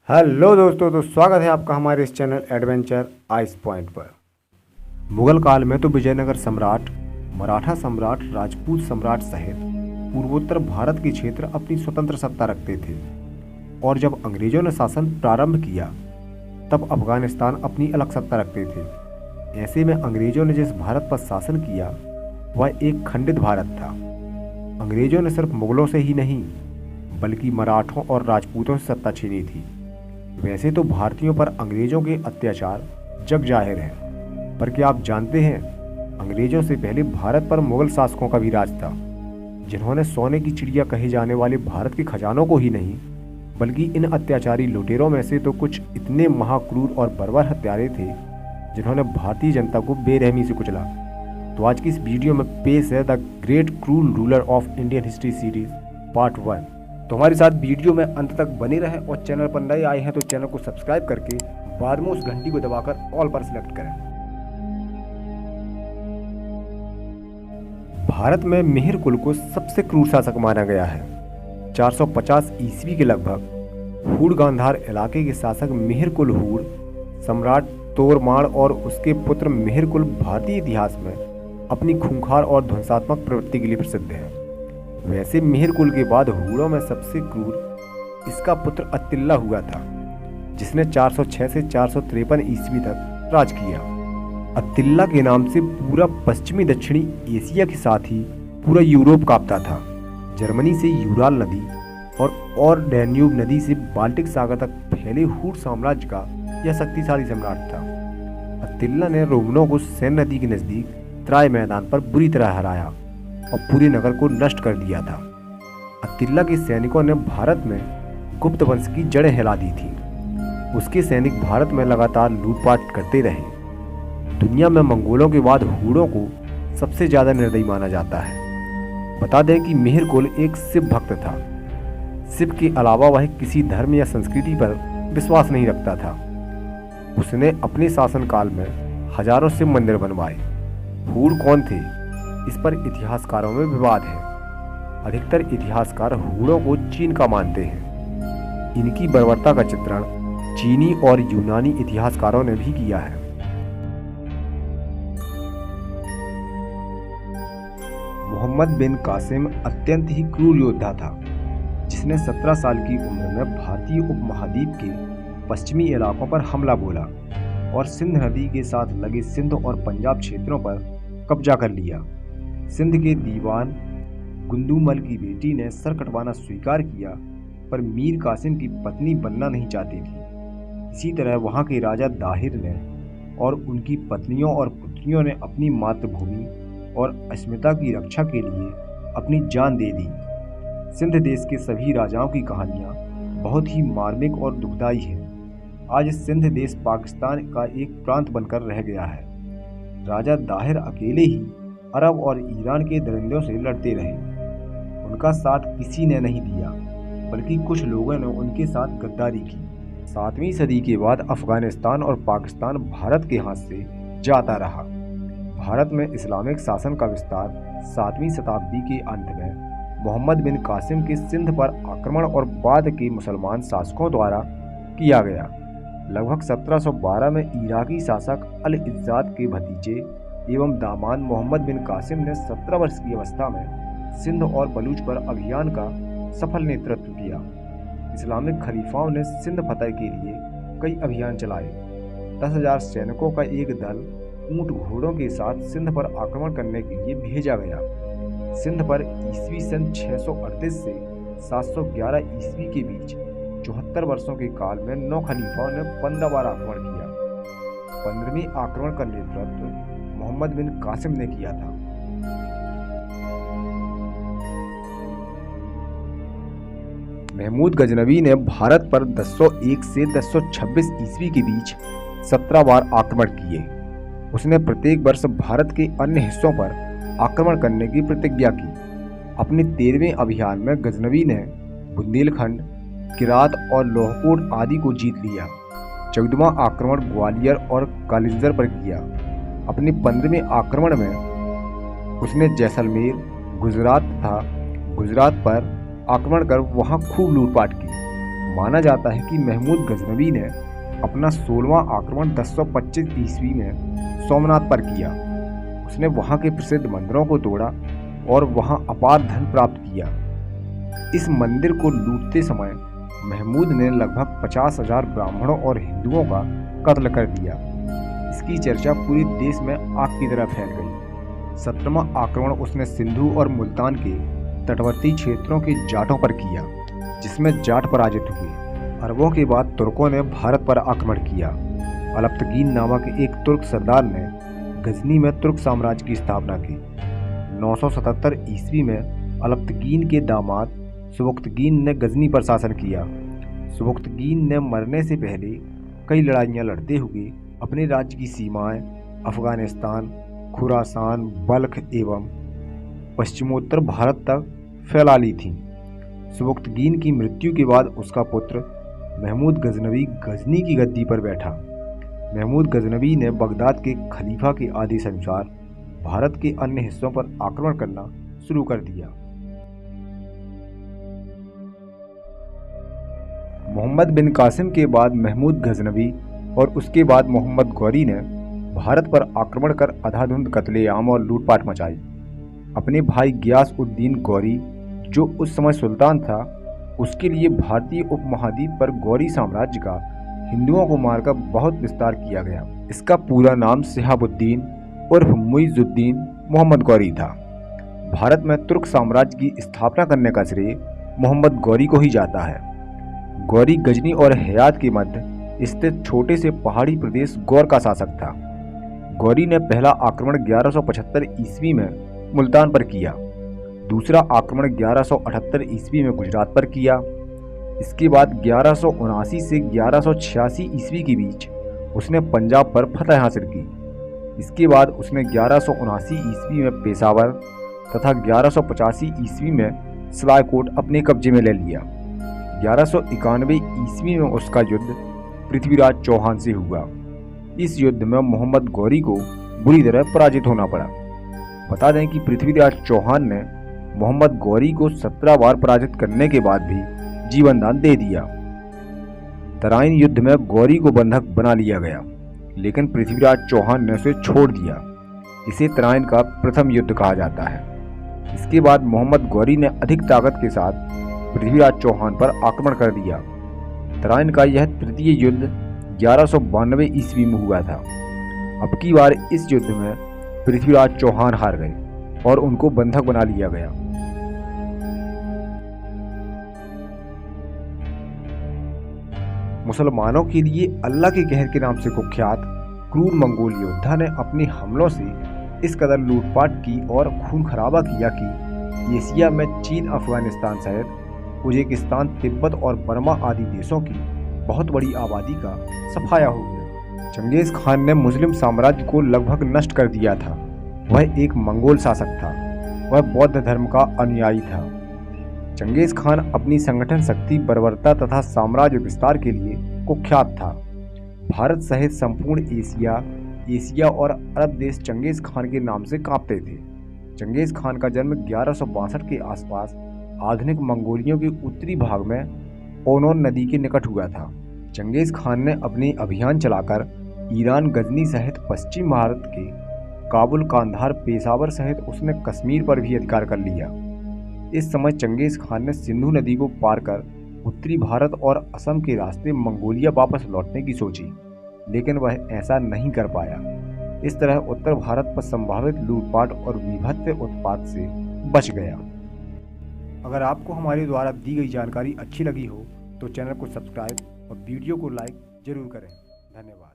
Hello दोस्तों, तो स्वागत है आपका हमारे इस चैनल एडवेंचर आइस पॉइंट पर। मुगल काल में तो विजयनगर सम्राट, मराठा सम्राट, राजपूत सम्राट सहित पूर्वोत्तर भारत के क्षेत्र अपनी स्वतंत्र सत्ता रखते थे। और जब अंग्रेजों ने शासन प्रारंभ किया तब अफगानिस्तान अपनी अलग सत्ता रखते थे। ऐसे में अंग्रेजों ने जिस भारत पर शासन किया वह एक खंडित भारत था। अंग्रेजों ने सिर्फ मुगलों से ही नहीं बल्कि मराठों और राजपूतों से सत्ता छीनी थी। वैसे तो भारतीयों पर अंग्रेजों के अत्याचार जग जाहिर है, पर क्या आप जानते हैं अंग्रेजों से पहले भारत पर मुगल शासकों का भी राज था, जिन्होंने सोने की चिड़िया कहे जाने वाले भारत के खजानों को ही नहीं बल्कि इन अत्याचारी लुटेरों में से तो कुछ इतने महाक्रूर और बर्बर हत्यारे थे जिन्होंने भारतीय जनता को बेरहमी से कुचला। तो आज की इस वीडियो में पेश है द ग्रेट क्रूर ruler of Indian history series part 1। तो हमारे साथ वीडियो में अंत तक बने रहें और चैनल पर नए आए हैं तो चैनल को सब्सक्राइब करके बाद में उस घंटी को दबाकर ऑल पर सिलेक्ट करें। भारत में मिहिर कुल को सबसे क्रूर शासक माना गया है। 450 ईस्वी के लगभग हूड़ गांधार इलाके के शासक मिहिर कुल हूड़, सम्राट तोरमाण और उसके पुत्र मिहिर कुल भारतीय इतिहास में अपनी खूंखार और ध्वंसात्मक प्रवृत्ति के लिए प्रसिद्ध है। वैसे मिहिर कुल के बाद हूड़ों में सबसे क्रूर इसका पुत्र अत्तिल्ला हुआ था, जिसने 406 से 453 ईस्वी तक राज किया। अत्तिल्ला के नाम से पूरा पश्चिमी दक्षिणी एशिया के साथ ही पूरा यूरोप कांपता था। जर्मनी से यूराल नदी और डैन्यूब नदी से बाल्टिक सागर तक फैले हूड़ साम्राज्य का यह शक्तिशाली सम्राट था। अत्तिल्ला ने रोमनों को सेन नदी के नजदीक त्राय मैदान पर बुरी तरह हराया और पूरे नगर को नष्ट कर दिया था। अत्तिल्ला के सैनिकों ने भारत में गुप्त वंश की जड़ें हिला दी थी। उसके सैनिक भारत में लगातार लूटपाट करते रहे। दुनिया में मंगोलों के बाद हूड़ों को सबसे ज्यादा निर्दयी माना जाता है। बता दें कि मिहिर कुल एक शिव भक्त था। शिव के अलावा वह किसी धर्म या संस्कृति पर विश्वास नहीं रखता था। उसने अपने शासनकाल में हजारों शिव मंदिर बनवाए। हूड़ कौन थे, इस पर इतिहासकारों में विवाद है। अधिकतर इतिहासकार हूड़ों को चीन का मानते हैं। इनकी बर्बरता का चित्रण चीनी और यूनानी इतिहासकारों ने भी किया है। मोहम्मद बिन कासिम अत्यंत ही क्रूर योद्धा था, जिसने 17 साल की उम्र में भारतीय उपमहाद्वीप के पश्चिमी इलाकों पर हमला बोला और सिंध नदी के साथ लगे सिंध और पंजाब क्षेत्रों पर कब्जा कर लिया। सिंध के दीवान गुंदूमल की बेटी ने सर कटवाना स्वीकार किया, पर मीर कासिम की पत्नी बनना नहीं चाहती थी। इसी तरह वहां के राजा दाहिर ने और उनकी पत्नियों और पुत्रियों ने अपनी मातृभूमि और अस्मिता की रक्षा के लिए अपनी जान दे दी। सिंध देश के सभी राजाओं की कहानियां बहुत ही मार्मिक और दुखदाई है। आज सिंध देश पाकिस्तान का एक प्रांत बनकर रह गया है। राजा दाहिर अकेले ही अरब और ईरान के दरिंदों से लड़ते रहे। उनका साथ किसी ने नहीं दिया, बल्कि कुछ लोगों ने उनके साथ गद्दारी की। 7वीं सदी के बाद अफगानिस्तान और पाकिस्तान भारत के हाथ से जाता रहा। भारत में इस्लामिक शासन का विस्तार 7वीं शताब्दी के अंत में मोहम्मद बिन कासिम के सिंध पर आक्रमण और बाद के मुसलमान शासकों द्वारा किया गया। लगभग 1712 में इराकी शासक अल इज्जात के भतीजे एवं दामाद मोहम्मद बिन कासिम ने 17 वर्ष की अवस्था में सिंध और बलूच पर अभियान का सफल नेतृत्व किया। इस्लामिक खलीफाओं ने सिंध फतह के लिए कई अभियान चलाए। 10,000 सैनिकों का एक दल ऊंट घोड़ों के साथ सिंध पर आक्रमण करने के लिए भेजा गया। सिंध पर ईस्वी सन 638 से 711 ईस्वी के बीच 74 वर्षों के काल में 9 खलीफाओं ने 15 बार आक्रमण किया। 15वें आक्रमण का नेतृत्व मोहम्मद बिन कासिम ने किया था। महमूद गजनवी ने भारत पर 1001 से 1026 ईस्वी के बीच 17 बार आक्रमण किए। उसने प्रत्येक वर्ष भारत के अन्य हिस्सों पर आक्रमण करने की प्रतिज्ञा की। अपने 13वें अभियान में गजनवी ने बुंदेलखंड, किरात और लोहकोट आदि को जीत लिया। 14वां आक्रमण ग्वालियर और कालिंजर पर किया। अपने 15वें आक्रमण में उसने जैसलमेर, गुजरात पर आक्रमण कर वहां खूब लूटपाट की। माना जाता है कि महमूद गजनवी ने अपना 16वां आक्रमण 1025 ईस्वी में सोमनाथ पर किया। उसने वहां के प्रसिद्ध मंदिरों को तोड़ा और वहां अपार धन प्राप्त किया। इस मंदिर को लूटते समय महमूद ने लगभग 50,000 ब्राह्मणों और हिंदुओं का कत्ल कर दिया। इसकी चर्चा पूरे देश में आग की तरह फैल गई। 17वां आक्रमण उसने सिंधु और मुल्तान के तटवर्ती क्षेत्रों के जाटों पर किया, जिसमें जाट पराजित हुए। अरबों के बाद तुर्कों ने भारत पर आक्रमण किया। अलप्तगीन नामक एक तुर्क सरदार ने गजनी में तुर्क साम्राज्य की स्थापना की। 977 ईस्वी में अलप्तगीन के दामाद सुबुक्तगीन ने गजनी पर शासन किया। सुबुक्तगीन ने मरने से पहले कई लड़ाइयाँ लड़ते हुए अपने राज्य की सीमाएं अफगानिस्तान, खुरासान, बल्ख एवं पश्चिमोत्तर भारत तक फैला ली थीं। सुबुक्तगीन की मृत्यु के बाद उसका पुत्र महमूद गजनवी गजनी की गद्दी पर बैठा। महमूद गजनवी ने बगदाद के खलीफा के आदेश अनुसार भारत के अन्य हिस्सों पर आक्रमण करना शुरू कर दिया। मोहम्मद बिन कासिम के बाद महमूद गजनवी और उसके बाद मोहम्मद गौरी ने भारत पर आक्रमण कर अंधाधुंध कत्लेआम और लूटपाट मचाई। अपने भाई गियास उद्दीन गौरी, जो उस समय सुल्तान था, उसके लिए भारतीय उपमहाद्वीप पर गौरी साम्राज्य का हिंदुओं को मारकर बहुत विस्तार किया गया। इसका पूरा नाम शिहाबुद्दीन उर्फ मुइजुद्दीन मोहम्मद गौरी था। भारत में तुर्क साम्राज्य की स्थापना करने का श्रेय मोहम्मद गौरी को ही जाता है। गौरी गजनी और हेयात के मध्य स्थित छोटे से पहाड़ी प्रदेश गौर का शासक था। गौरी ने पहला आक्रमण 1175 ईस्वी में मुल्तान पर किया। दूसरा आक्रमण 1178 ईस्वी में गुजरात पर किया। इसके बाद 1179 से 1186 ईस्वी के बीच उसने पंजाब पर फतह हासिल की। इसके बाद उसने 1179 ईस्वी में पेशावर तथा 1185 ईस्वी में सिलायकोट अपने कब्जे में ले लिया। 1191 ईस्वी में उसका युद्ध पृथ्वीराज चौहान से हुआ। इस युद्ध में मोहम्मद गौरी को बुरी तरह पराजित होना पड़ा। बता दें कि पृथ्वीराज चौहान ने मोहम्मद गौरी को 17 बार पराजित करने के बाद भी जीवन दान दे दिया। तराइन युद्ध में गौरी को बंधक बना लिया गया, लेकिन पृथ्वीराज चौहान ने उसे छोड़ दिया। इसे तराइन का प्रथम युद्ध कहा जाता है। इसके बाद मोहम्मद गौरी ने अधिक ताकत के साथ पृथ्वीराज चौहान पर आक्रमण कर दिया। तराइन का यह तृतीय युद्ध 1192 ईस्वी में हुआ था। अब की बार इस युद्ध में पृथ्वीराज चौहान हार गए और उनको बंधक बना लिया गया। मुसलमानों के लिए अल्लाह के कहर के नाम से कुख्यात क्रूर मंगोल योद्धा ने अपने हमलों से इस कदर लूटपाट की और खून खराबा किया कि एशिया में चीन, अफगानिस्तान सहित उज्बेकिस्तान, तिब्बत और बर्मा आदि देशों की बहुत बड़ी आबादी का सफाया हो गया। चंगेज खान ने मुस्लिम साम्राज्य को लगभग नष्ट कर दिया था। वह एक मंगोल शासक था। वह बौद्ध धर्म का अनुयायी था। चंगेज खान अपनी संगठन शक्ति, बर्बरता तथा साम्राज्य विस्तार के लिए कुख्यात था। भारत सहित संपूर्ण एशिया और अरब देश चंगेज खान के नाम से कांपते थे। चंगेज खान का जन्म 1162 के आसपास आधुनिक मंगोलियों के उत्तरी भाग में ओनोन नदी के निकट हुआ था। चंगेज खान ने अपने अभियान चलाकर ईरान, गजनी सहित पश्चिम भारत के काबुल, कांधार, पेशावर सहित उसने कश्मीर पर भी अधिकार कर लिया। इस समय चंगेज खान ने सिंधु नदी को पार कर उत्तरी भारत और असम के रास्ते मंगोलिया वापस लौटने की सोची, लेकिन वह ऐसा नहीं कर पाया। इस तरह उत्तर भारत पर संभावित लूटपाट और विभत्स उत्पात से बच गया। अगर आपको हमारे द्वारा दी गई जानकारी अच्छी लगी हो तो चैनल को सब्सक्राइब और वीडियो को लाइक जरूर करें। धन्यवाद।